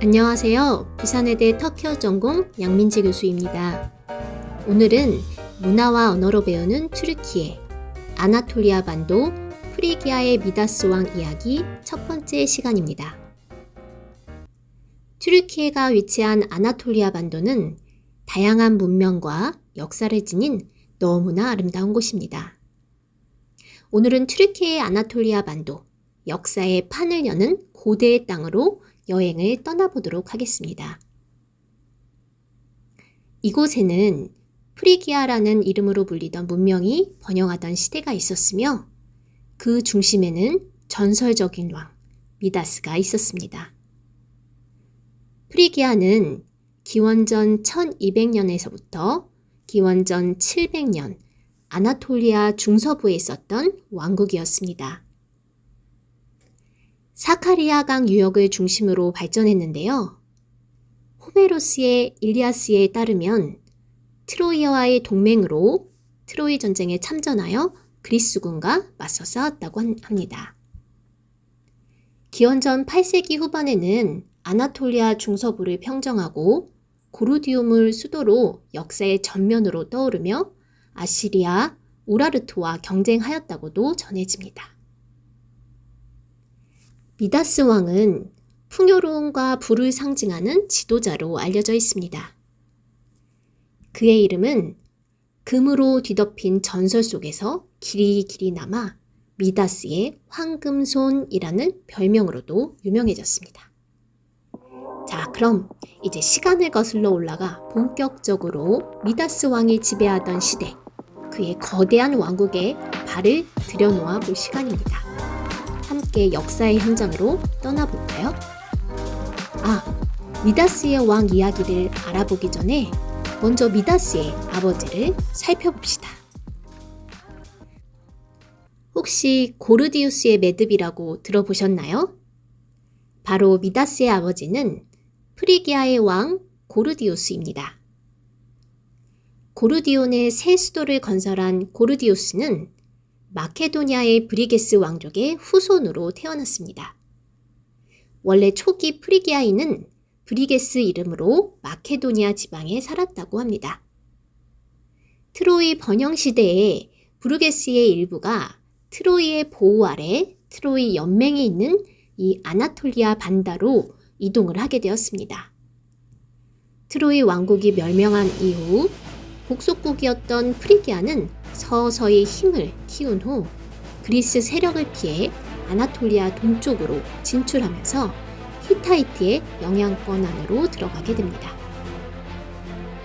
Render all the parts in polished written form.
안녕하세요. 부산의대 터키어 전공 양민지 교수입니다. 오늘은 문화와 언어로 배우는 튀르키예, 아나톨리아 반도, 프리기아의 미다스 왕 이야기 첫 번째 시간입니다. 튀르키예가 위치한 아나톨리아 반도는 다양한 문명과 역사를 지닌 너무나 아름다운 곳입니다. 오늘은 튀르키예의 아나톨리아 반도, 역사의 판을 여는 고대의 땅으로 여행을 떠나보도록 하겠습니다. 이곳에는 프리기아라는 이름으로 불리던 문명이 번영하던 시대가 있었으며 그 중심에는 전설적인 왕 미다스가 있었습니다. 프리기아는 기원전 1200년에서부터 기원전 700년 아나톨리아 중서부에 있었던 왕국이었습니다. 사카리아강 유역을 중심으로 발전했는데요. 호메로스의 일리아스에 따르면 트로이와의 동맹으로 트로이 전쟁에 참전하여 그리스군과 맞서 싸웠다고 합니다. 기원전 8세기 후반에는 아나톨리아 중서부를 평정하고 고르디움을 수도로 역사의 전면으로 떠오르며 아시리아, 우라르트와 경쟁하였다고도 전해집니다. 미다스 왕은 풍요로움과 부를 상징하는 지도자로 알려져 있습니다. 그의 이름은 금으로 뒤덮인 전설 속에서 길이 남아 미다스의 황금손이라는 별명으로도 유명해졌습니다. 자, 그럼 이제 시간을 거슬러 올라가 본격적으로 미다스 왕이 지배하던 시대, 그의 거대한 왕국에 발을 들여놓아 볼 시간입니다. 함께 역사의 현장으로 떠나볼까요? 미다스의 왕 이야기를 알아보기 전에 먼저 미다스의 아버지를 살펴봅시다. 혹시 고르디우스의 매듭이라고 들어보셨나요? 바로 미다스의 아버지는 프리기아의 왕 고르디우스입니다. 고르디온의 새 수도를 건설한 고르디우스는 마케도니아의 브리게스 왕족의 후손으로 태어났습니다. 원래 초기 프리기아인은 브리게스 이름으로 마케도니아 지방에 살았다고 합니다. 트로이 번영 시대에 브루게스의 일부가 트로이의 보호 아래 트로이 연맹에 있는 이 아나톨리아 반다로 이동을 하게 되었습니다. 트로이 왕국이 멸명한 이후 복속국이었던 프리기아는 서서히 힘을 키운 후 그리스 세력을 피해 아나톨리아 동쪽으로 진출하면서 히타이트의 영향권 안으로 들어가게 됩니다.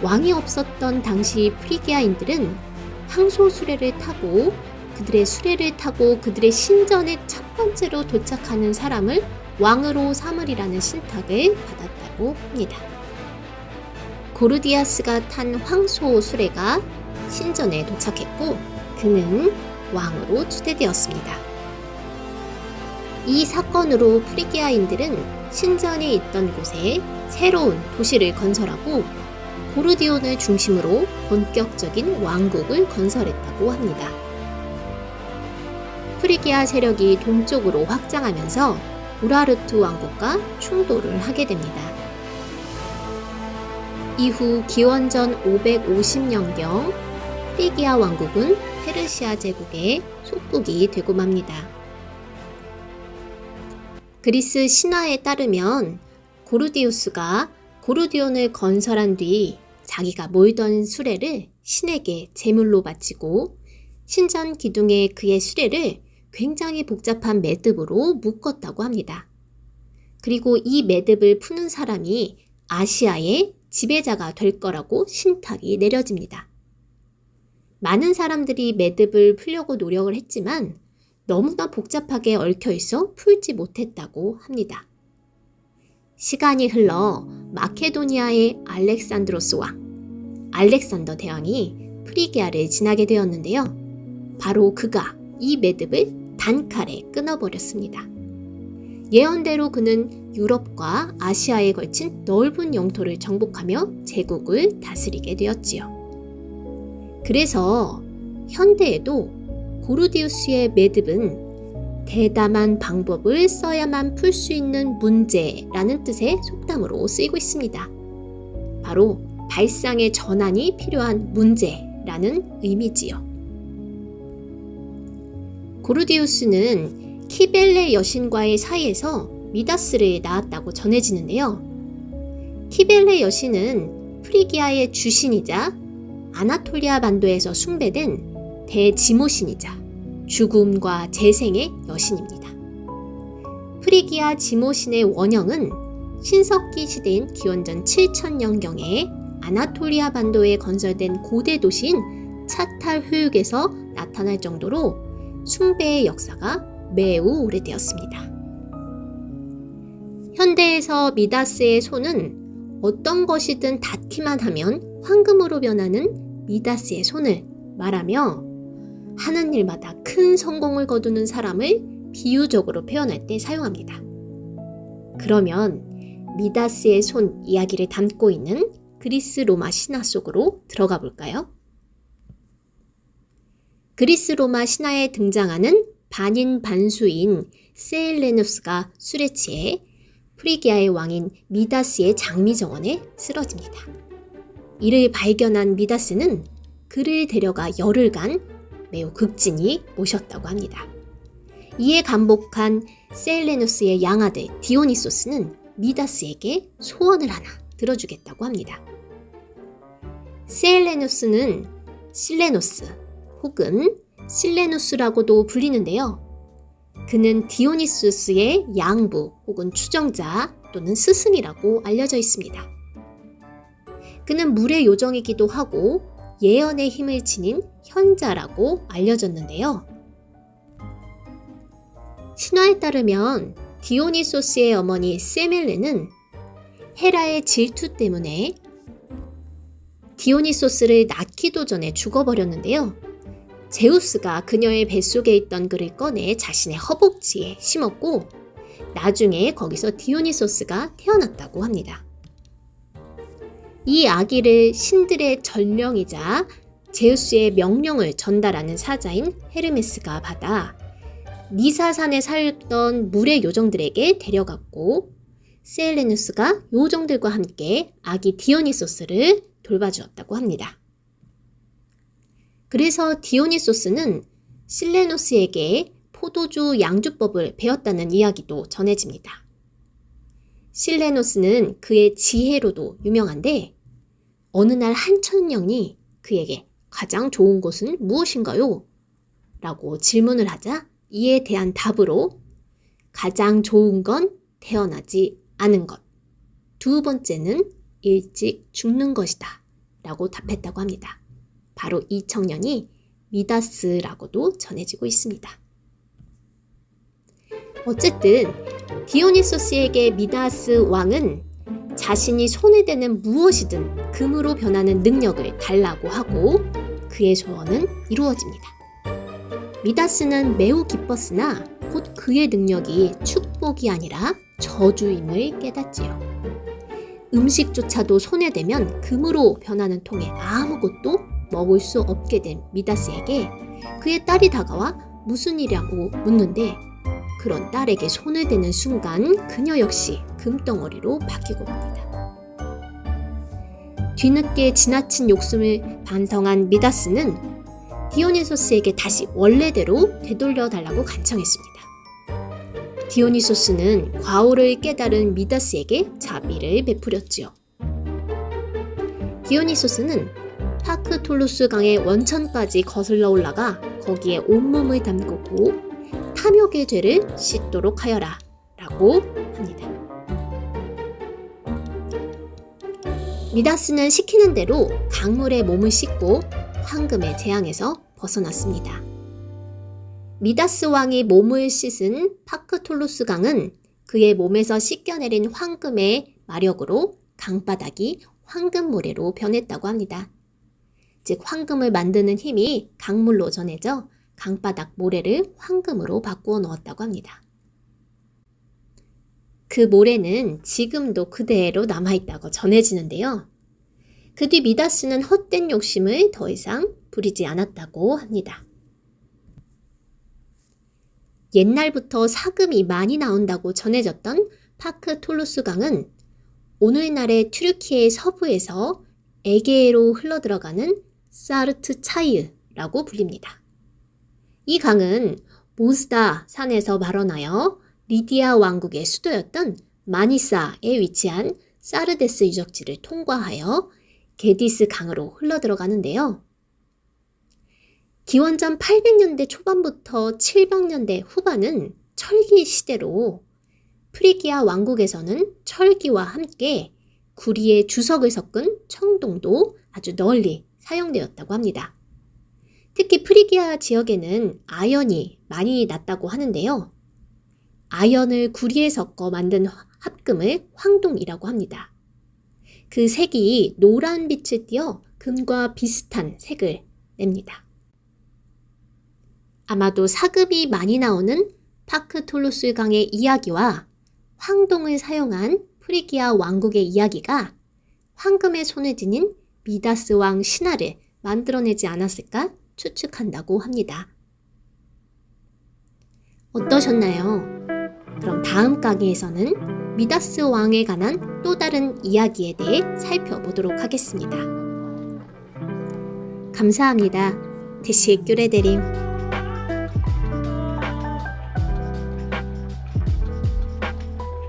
왕이 없었던 당시 프리기아인들은 항소 수레를 타고 그들의 신전에 첫 번째로 도착하는 사람을 왕으로 삼으리라는 신탁을 받았다고 합니다. 고르디아스가 탄 황소 수레가 신전에 도착했고 그는 왕으로 추대되었습니다. 이 사건으로 프리기아인들은 신전이 있던 곳에 새로운 도시를 건설하고 고르디온을 중심으로 본격적인 왕국을 건설했다고 합니다. 프리기아 세력이 동쪽으로 확장하면서 우라르트 왕국과 충돌을 하게 됩니다. 이후 기원전 550년경 프리기아 왕국은 페르시아 제국의 속국이 되고 맙니다. 그리스 신화에 따르면 고르디우스가 고르디온을 건설한 뒤 자기가 몰던 수레를 신에게 제물로 바치고 신전 기둥에 그의 수레를 굉장히 복잡한 매듭으로 묶었다고 합니다. 그리고 이 매듭을 푸는 사람이 아시아의 지배자가 될 거라고 신탁이 내려집니다. 많은 사람들이 매듭을 풀려고 노력을 했지만 너무나 복잡하게 얽혀 있어 풀지 못했다고 합니다. 시간이 흘러 마케도니아의 알렉산드로스 왕, 알렉산더 대왕이 프리기아를 지나게 되었는데요. 바로 그가 이 매듭을 단칼에 끊어버렸습니다. 예언대로 그는 유럽과 아시아에 걸친 넓은 영토를 정복하며 제국을 다스리게 되었지요. 그래서 현대에도 고르디우스의 매듭은 대담한 방법을 써야만 풀 수 있는 문제라는 뜻의 속담으로 쓰이고 있습니다. 바로 발상의 전환이 필요한 문제라는 의미지요. 고르디우스는 키벨레 여신과의 사이에서 미다스를 낳았다고 전해지는데요. 키벨레 여신은 프리기아의 주신이자 아나톨리아 반도에서 숭배된 대지모신이자 죽음과 재생의 여신입니다. 프리기아 지모신의 원형은 신석기 시대인 기원전 7000년경에 아나톨리아 반도에 건설된 고대 도시인 차탈흐육에서 나타날 정도로 숭배의 역사가 매우 오래되었습니다. 현대에서 미다스의 손은 어떤 것이든 닿기만 하면 황금으로 변하는 미다스의 손을 말하며 하는 일마다 큰 성공을 거두는 사람을 비유적으로 표현할 때 사용합니다. 그러면 미다스의 손 이야기를 담고 있는 그리스 로마 신화 속으로 들어가 볼까요? 그리스 로마 신화에 등장하는 반인반수인 세일레누스가 술에 취해 프리기아의 왕인 미다스의 장미 정원에 쓰러집니다. 이를 발견한 미다스는 그를 데려가 열흘간 매우 극진히 모셨다고 합니다. 이에 감복한 세일레누스의 양아들 디오니소스는 미다스에게 소원을 하나 들어주겠다고 합니다. 세일레누스는 실레노스 혹은 실레누스라고도 불리는데요. 그는 디오니소스의 양부 혹은 추정자 또는 스승이라고 알려져 있습니다. 그는 물의 요정이기도 하고 예언의 힘을 지닌 현자라고 알려졌는데요. 신화에 따르면 디오니소스의 어머니 세멜레는 헤라의 질투 때문에 디오니소스를 낳기도 전에 죽어버렸는데요. 제우스가 그녀의 뱃속에 있던 그를 꺼내 자신의 허벅지에 심었고 나중에 거기서 디오니소스가 태어났다고 합니다. 이 아기를 신들의 전령이자 제우스의 명령을 전달하는 사자인 헤르메스가 받아 니사산에 살던 물의 요정들에게 데려갔고 세일레누스가 요정들과 함께 아기 디오니소스를 돌봐주었다고 합니다. 그래서 디오니소스는 실레노스에게 포도주 양주법을 배웠다는 이야기도 전해집니다. 실레노스는 그의 지혜로도 유명한데 어느 날 한 천령이 그에게 가장 좋은 것은 무엇인가요? 라고 질문을 하자 이에 대한 답으로 가장 좋은 건 태어나지 않은 것, 두 번째는 일찍 죽는 것이다 라고 답했다고 합니다. 바로 이 청년이 미다스라고도 전해지고 있습니다. 어쨌든 디오니소스에게 미다스 왕은 자신이 손에 대는 무엇이든 금으로 변하는 능력을 달라고 하고 그의 소원은 이루어집니다. 미다스는 매우 기뻤으나 곧 그의 능력이 축복이 아니라 저주임을 깨닫지요. 음식조차도 손에 대면 금으로 변하는 통에 아무것도 먹을 수 없게 된 미다스에게 그의 딸이 다가와 무슨 일이라고 묻는데 그런 딸에게 손을 대는 순간 그녀 역시 금덩어리로 바뀌고 맙니다. 뒤늦게 지나친 욕심을 반성한 미다스는 디오니소스에게 다시 원래대로 되돌려 달라고 간청했습니다. 디오니소스는 과오를 깨달은 미다스에게 자비를 베풀었지요. 디오니소스는 파크톨루스 강의 원천까지 거슬러 올라가 거기에 온몸을 담그고 탐욕의 죄를 씻도록 하여라 라고 합니다. 미다스는 시키는 대로 강물에 몸을 씻고 황금의 재앙에서 벗어났습니다. 미다스 왕이 몸을 씻은 파크톨루스 강은 그의 몸에서 씻겨내린 황금의 마력으로 강바닥이 황금 모래로 변했다고 합니다. 즉 황금을 만드는 힘이 강물로 전해져 강바닥 모래를 황금으로 바꾸어 넣었다고 합니다. 그 모래는 지금도 그대로 남아있다고 전해지는데요. 그 뒤 미다스는 헛된 욕심을 더 이상 부리지 않았다고 합니다. 옛날부터 사금이 많이 나온다고 전해졌던 파크 톨루스 강은 오늘날의 튀르키예 서부에서 에게해로 흘러들어가는 사르트 차이르라고 불립니다. 이 강은 모스다 산에서 발원하여 리디아 왕국의 수도였던 마니사에 위치한 사르데스 유적지를 통과하여 게디스 강으로 흘러들어가는데요. 기원전 800년대 초반부터 700년대 후반은 철기 시대로 프리기아 왕국에서는 철기와 함께 구리에 주석을 섞은 청동도 아주 널리 사용되었다고 합니다. 특히 프리기아 지역에는 아연이 많이 났다고 하는데요. 아연을 구리에 섞어 만든 합금을 황동이라고 합니다. 그 색이 노란 빛을 띠어 금과 비슷한 색을 냅니다. 아마도 사금이 많이 나오는 파크 톨루스 강의 이야기와 황동을 사용한 프리기아 왕국의 이야기가 황금의 손을 지닌 미다스 왕 신화를 만들어내지 않았을까 추측한다고 합니다. 어떠셨나요? 그럼 다음 강의에서는 미다스 왕에 관한 또 다른 이야기에 대해 살펴보도록 하겠습니다. 감사합니다. teşekkür ederim.